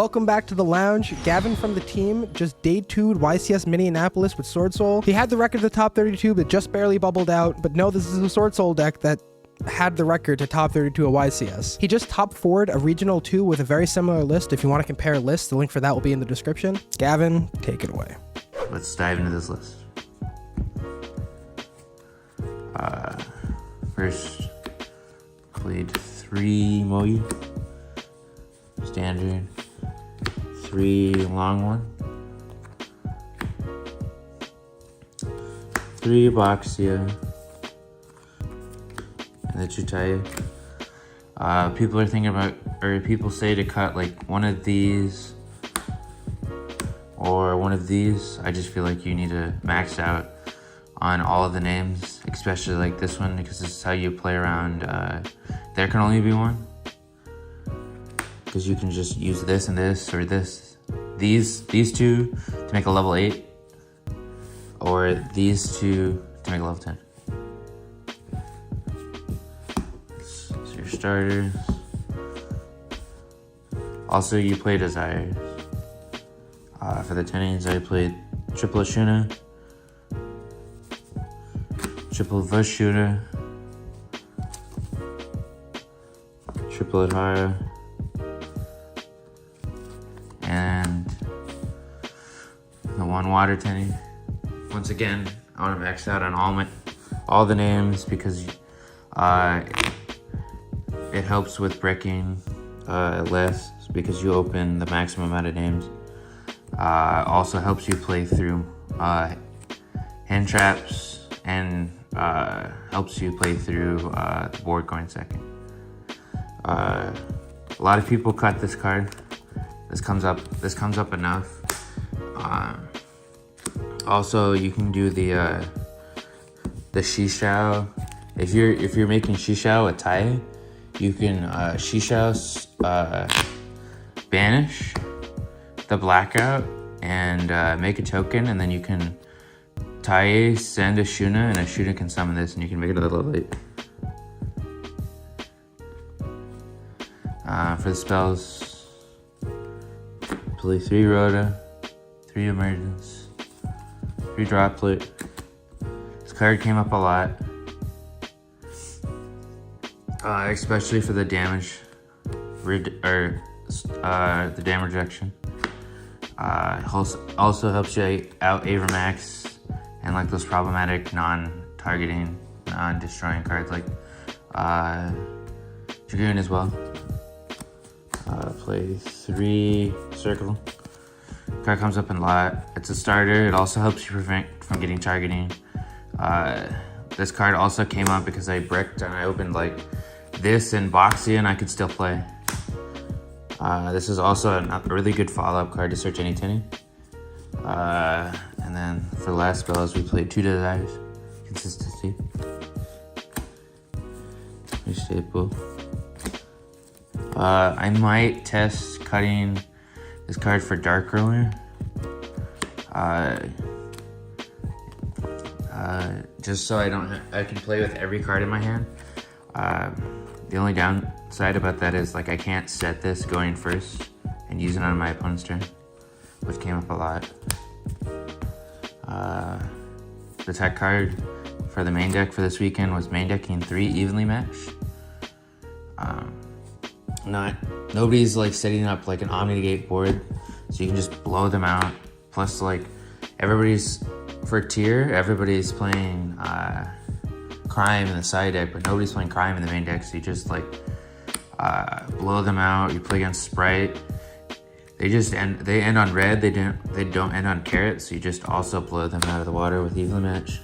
welcome back to the lounge. Gavin from the team just day 2'd YCS Minneapolis with Swordsoul. He had the record to top 32, but just barely bubbled out. But no, this is a Swordsoul deck that had the record to top 32 at YCS. He just top 4'd a regional 2 with a very similar list. If you want to compare lists, the link for that will be in the description. Gavin, take it away. Let's dive into this list. First, played 3 Mogi, standard, 3 long one, 3 Boxia, and the Chutaya. People are thinking about, or people say to cut like one of these or one of these. I just feel like you need to max out on all of the names, especially like this one, because this is how you play around. There can only be one, because you can just use this and this, or these two to make a level 8, or these two to make a level 10. So your starters. Also, you play Desires. For the 10s, I played triple Ashuna, triple Vashuna, triple Adhara, and the 1 water tenny. Once again, I want to max out on all the names, because it helps with breaking lists, because you open the maximum amount of names. Also helps you play through hand traps, and helps you play through the board going second. A lot of people cut this card. This comes up enough. Also, you can do the Shishao. If you're making Shishao a tie, you can Shishao banish the blackout and make a token, and then you can Tae send a Shuna, and a Shuna can summon this, and you can make it a level 8. For the spells, play 3 Rhoda, 3 Emergence, 3 Droplet. This card came up a lot, especially for the damage, the damage reduction. Also helps you out Avermax and like those problematic non-targeting, non-destroying cards like Dragoon as well. Play 3 Circle. Card comes up in a lot. It's a starter. It also helps you prevent from getting targeting. This card also came up because I bricked and I opened like this and Boxia, and I could still play. This is also a really good follow-up card to search any tinny. And then for the last spells, we played 2 Desires. Consistency. Your staple. I might test cutting this card for Dark Roller. Just so I can play with every card in my hand. The only downside about that is like I can't set this going first and use it on my opponent's turn, which came up a lot. The tech card for the main deck for this weekend was main decking 3 evenly matched. Nobody's like setting up like an Omnigate board, so you can just blow them out. Plus, like everybody's playing Crime in the side deck, but nobody's playing Crime in the main deck, so you just like blow them out. You play against Sprite. They end on red. They don't end on carrot, so you just also blow them out of the water with evenly match.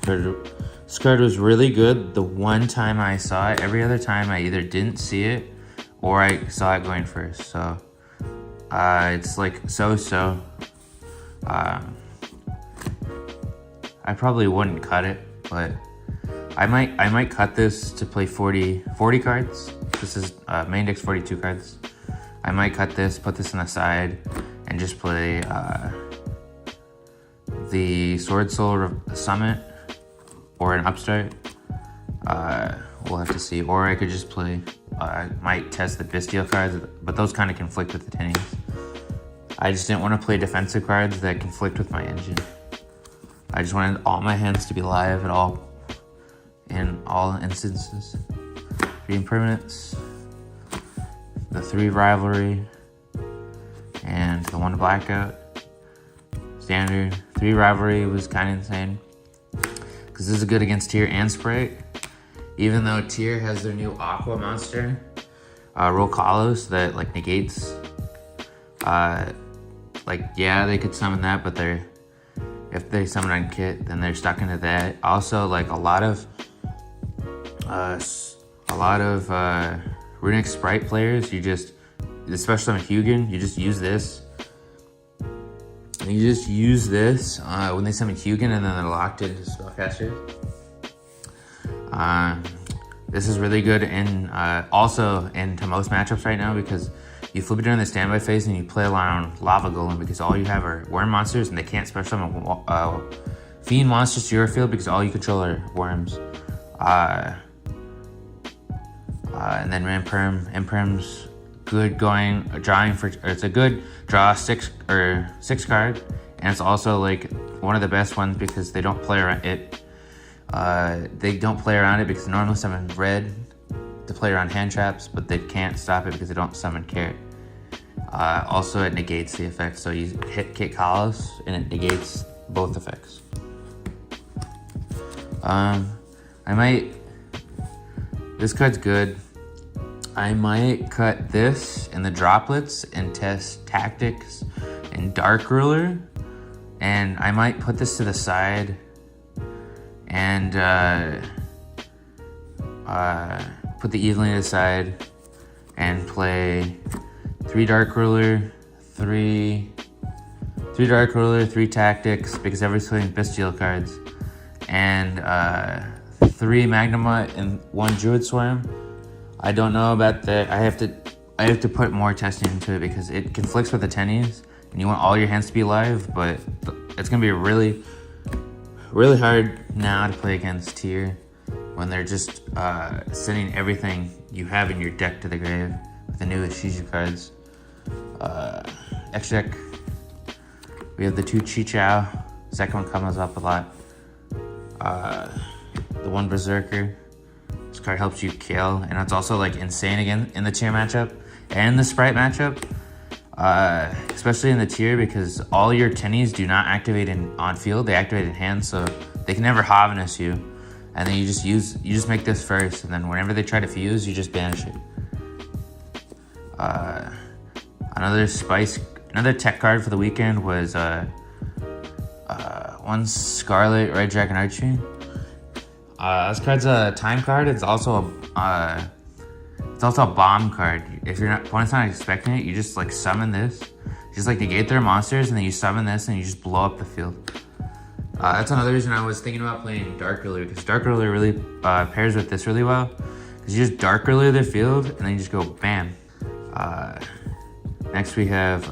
This card was really good the one time I saw it. Every other time I either didn't see it or I saw it going first. So it's like so. I probably wouldn't cut it, but I might cut this to play 40 cards. This is main deck's 42 cards. I might cut this, put this on the side, and just play the Swordsoul Summit or an Upstart. We'll have to see. Or I could just play might test the Bestial cards, but those kind of conflict with the tennies. I just didn't want to play defensive cards that conflict with my engine. I just wanted all my hands to be live in all instances. 3 impermanents, the 3 rivalry, and the 1 blackout. Standard 3 rivalry was kind of insane because this is good against Tier and Sprite. Even though Tier has their new Aqua monster, Roll Kalos, that like negates. Like yeah, they could summon that, but if they summon on Kit, then they're stuck into that. Also, like a lot of Runic Sprite players, especially on Hugin, you just use this. And you just use this when they summon Hugin, and then they're locked into Spellcaster. This is really good also into most matchups right now because you flip it during the standby phase and you play around Lava Golem because all you have are worm monsters and they can't special summon fiend monsters to your field because all you control are worms. And then Imperm's good it's a good draw 6 card, and it's also like one of the best ones because they don't play around it. They don't play around it because they normally summon red to play around hand traps, but they can't stop it because they don't summon Carrot. Also, it negates the effect, so you hit Kit Kalos and it negates both effects. This card's good. I might cut this in the droplets and test Tactics and Dark Ruler, and I might put this to the side and put the Evelyn aside and play 3 Dark Ruler, 3 Dark Ruler, 3 Tactics because everybody's playing Bestial cards, and 3 Magnemite and 1 Druid Swarm. I don't know about that. I have to put more testing into it because it conflicts with the tennies, and you want all your hands to be live, but it's gonna be really, really hard now to play against Tier when they're just sending everything you have in your deck to the grave with the new Shiju cards. Extra deck, we have the 2 Chichao. Second one comes up a lot. The 1 Berserker. This card helps you kill, and it's also like insane again in the Tier matchup and the Sprite matchup, especially in the Tier because all your tennies do not activate on field; they activate in hand, so they can never Havanus you. And then you just make this first, and then whenever they try to fuse, you just banish it. Another tech card for the weekend was 1 Scarlet Red Dragon Archery. This card's a time card. It's also a bomb card. If your opponent's not expecting it, you just like summon this. You just like negate their monsters, and then you summon this, and you just blow up the field. That's another reason I was thinking about playing Dark Ruler because Dark Ruler really pairs with this really well. Because you just Dark Ruler their field, and then you just go bam. Next we have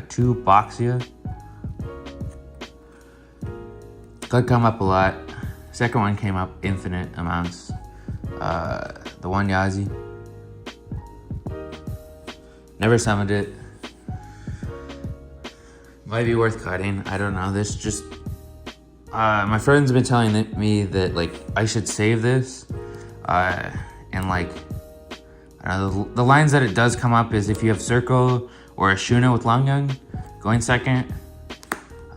2 Boxia. Could come up a lot. Second one came up infinite amounts. The 1 Yazi. Never summoned it. Might be worth cutting. I don't know. This just... my friends have been telling me that like I should save this. And like... I don't know, the lines that it does come up is if you have Circle or a Shuna with Longyang going second.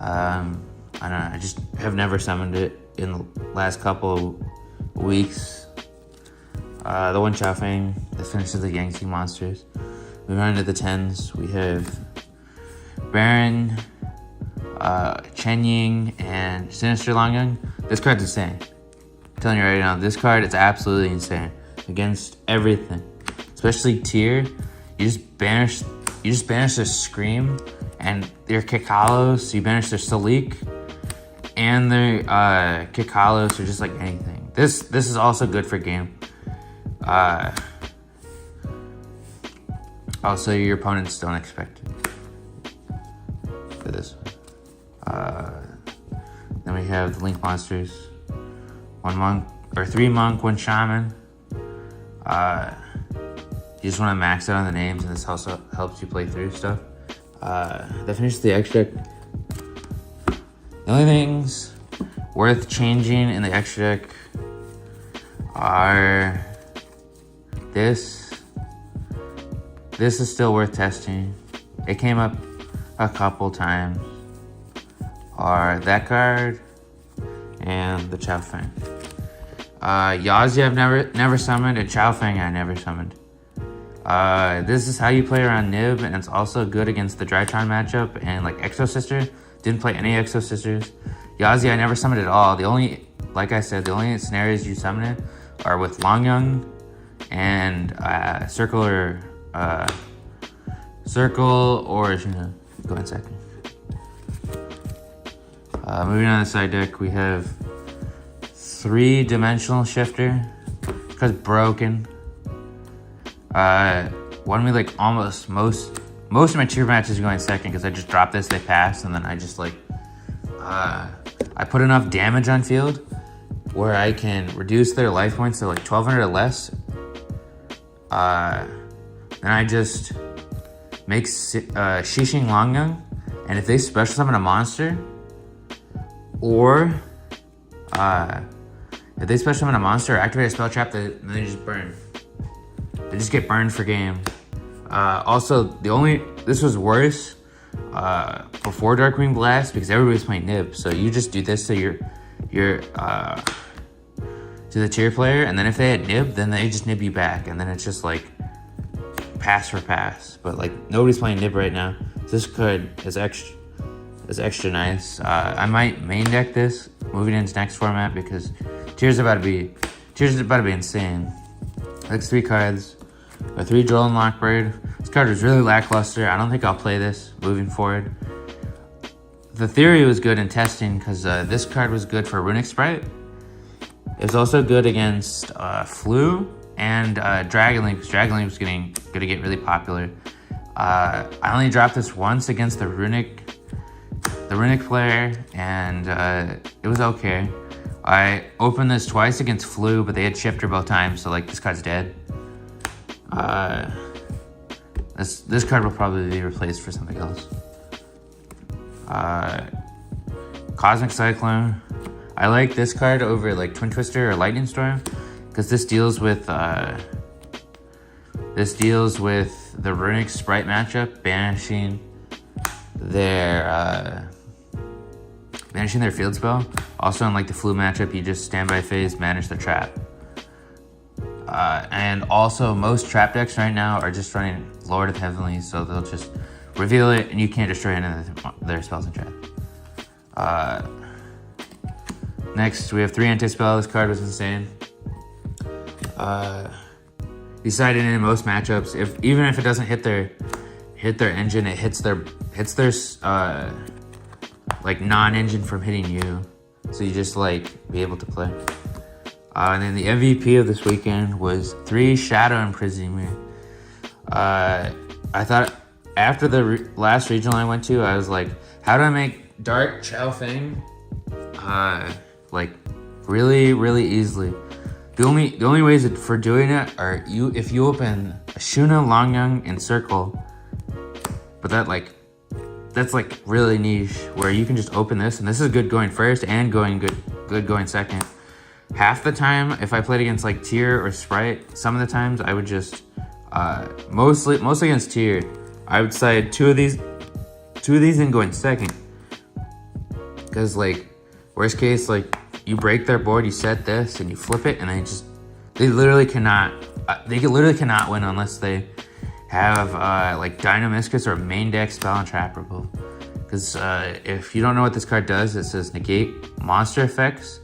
I don't know. I just have never summoned it in the last couple weeks. The 1 Chaofeng, this finishes the Yangtze monsters. We run into the 10s. We have Baron, Chen Ying, and Sinister Longyang. This card's insane. I'm telling you right now, this card is absolutely insane against everything, especially Tier. You just banish their Scream and their Kikalos. You banish their Salik and their Kikalos, or just like anything. This is also good for game. Also, your opponents don't expect it for this one. Then we have the Link monsters. 1 monk, or 3 monk, 1 shaman. You just want to max out on the names, and this also helps you play through stuff. That finishes the extra deck. The only things worth changing in the extra deck are this. This is still worth testing. It came up a couple times. Are that card and the Chow Fang. Yazi I've never summoned, and Chow Fang I never summoned. This is how you play around Nib, and it's also good against the Drytron matchup and like Exo Sister. Didn't play any Exo Sisters. Yazi I never summoned at all. The only, like I said, the only scenarios you summon it are with Long Young and Circle or go in second. Moving on to the side deck, we have 3-dimensional shifter. Because broken. One we like almost most of my tier matches go in second because I just drop this, they pass, and then I just like I put enough damage on field where I can reduce their life points to like 1200 or less. Then I just make Shishing Long Young, and if they special summon a monster, or if they special summon a monster or activate a spell trap, then they just burn. They just get burned for game. Also, this was worse before Darkwing Blast because everybody's playing Nib. So you just do this to your to the tier player, and then if they had Nib, then they just Nib you back, and then it's just like pass for pass. But like nobody's playing Nib right now. This card is extra nice. I might main deck this moving into next format because Tier's about to be insane. That's 3 cards. A 3 Droll and Lockbird. This card was really lackluster. I don't think I'll play this moving forward. The theory was good in testing because this card was good for Runic Sprite. It's also good against Flu and Dragon Leap, because Dragon Leap is gonna get really popular. I only dropped this once against the Runic player, and it was okay. I opened this twice against Flu, but they had Shifter both times, so like this card's dead. This card will probably be replaced for something else. Cosmic Cyclone. I like this card over like Twin Twister or Lightning Storm because this deals with the Runic Sprite matchup, banishing their field spell. Also in like the Flu matchup, you just standby phase, banish the trap. And also most trap decks right now are just running Lord of Heavenly, so they'll just reveal it and you can't destroy any of their spells and trap. Next, we have 3 anti-spell. This card was insane. Decided in most matchups, even if it doesn't hit their engine, it hits their like non-engine from hitting you. So you just like be able to play. And then the MVP of this weekend was 3 Shadow Imprisoning Me. I thought after the last regional I went to, I was like, how do I make Dark Chow Fang like really, really easily? The only ways for doing it are if you open a Shuna, Long Young, and Circle, but that's like really niche where you can just open this, and this is good going first and good going second. Half the time, if I played against like Tier or Sprite, some of the times I would just mostly against Tier, I would side two of these and go in second. Because like worst case, like you break their board, you set this and you flip it, and they literally cannot win unless they have like Dynamiscus or main deck spell and trap removal. Because if you don't know what this card does, it says negate monster effects.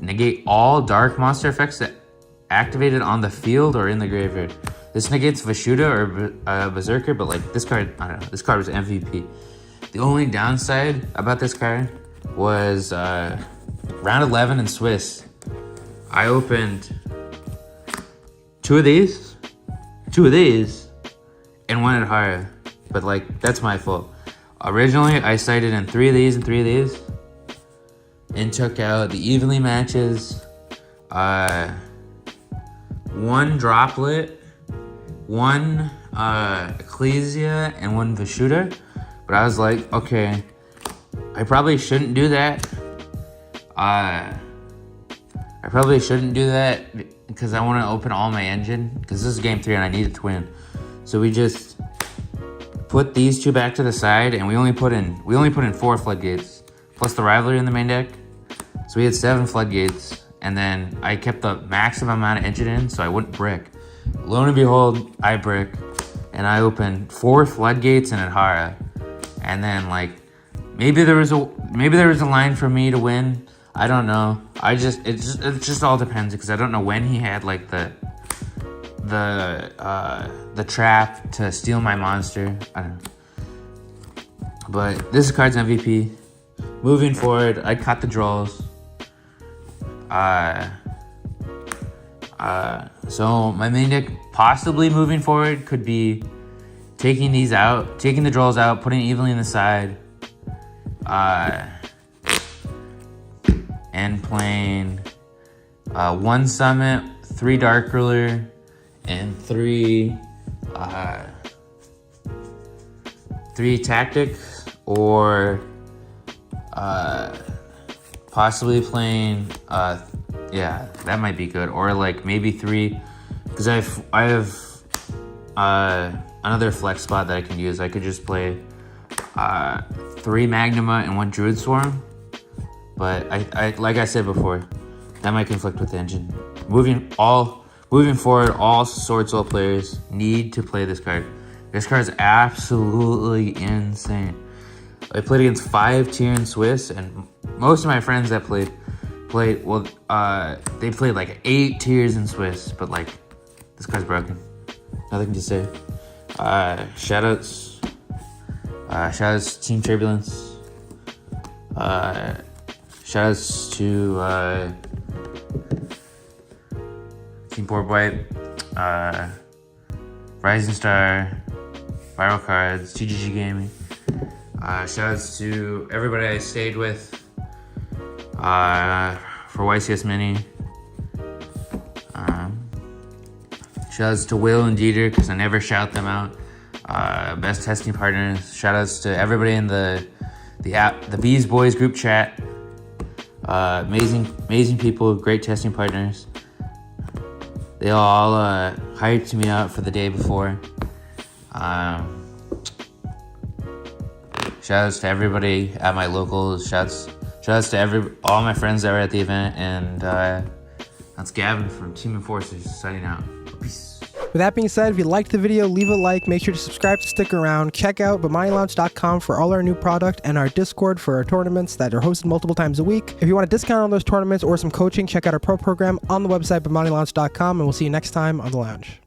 Negate all dark monster effects that activated on the field or in the graveyard. This negates Vashuda or Berserker, but like this card, I don't know, this card was MVP. The only downside about this card was round 11 in Swiss. I opened two of these, and one at Hara. But like, that's my fault. Originally, I sighted in 3 of these and 3 of these, and took out the evenly matches, 1 droplet, one Ecclesia and one Vishuddha, but I was like, okay, I probably shouldn't do that. I probably shouldn't do that because I want to open all my engine, because this is game 3 and I needed to win. So we just put these 2 back to the side, and we only put in 4 floodgates plus the rivalry in the main deck. So we had 7 floodgates, and then I kept the maximum amount of engine in so I wouldn't brick. Lo and behold, I brick, and I opened 4 floodgates and Adhara, and then like maybe there was a line for me to win. I don't know. It just all depends, because I don't know when he had like the trap to steal my monster. I don't know. But this card's MVP. Moving forward, I cut the draws. So my main deck possibly moving forward could be taking the draws out, putting it evenly in the side, and playing 1 Summit, 3 Dark Ruler, and 3 Tactics, or possibly playing yeah, that might be good, or like maybe 3, because I have another flex spot that I can use. I could just play 3 Magnuma and 1 Druid Swarm, but I like I said before, that might conflict with the engine. Moving forward, all Swordsoul players need to play this card. This card is absolutely insane. I played against 5 tier in Swiss, and most of my friends that played well, they played like 8 tiers in Swiss, but like, this card's broken. Nothing to say. Shoutouts to Team Turbulence. Shoutouts to Team Board Wipe, Rising Star, Viral Cards, TGG Gaming. Shoutouts to everybody I stayed with for YCS Mini. Shoutouts to Will and Dieter, because I never shout them out. Best testing partners. Shoutouts to everybody in the Bees Boys group chat. Amazing people, great testing partners. They all hyped me up for the day before. Shoutouts to everybody at my locals. Shoutouts to all my friends that were at the event, and that's Gavin from Team Enforcers signing out. Peace. With that being said, if you liked the video, leave a like, make sure to subscribe to stick around, check out BemaniLounge.com for all our new product, and our Discord for our tournaments that are hosted multiple times a week. If you want a discount on those tournaments or some coaching, check out our pro program on the website BemaniLounge.com, and we'll see you next time on the lounge.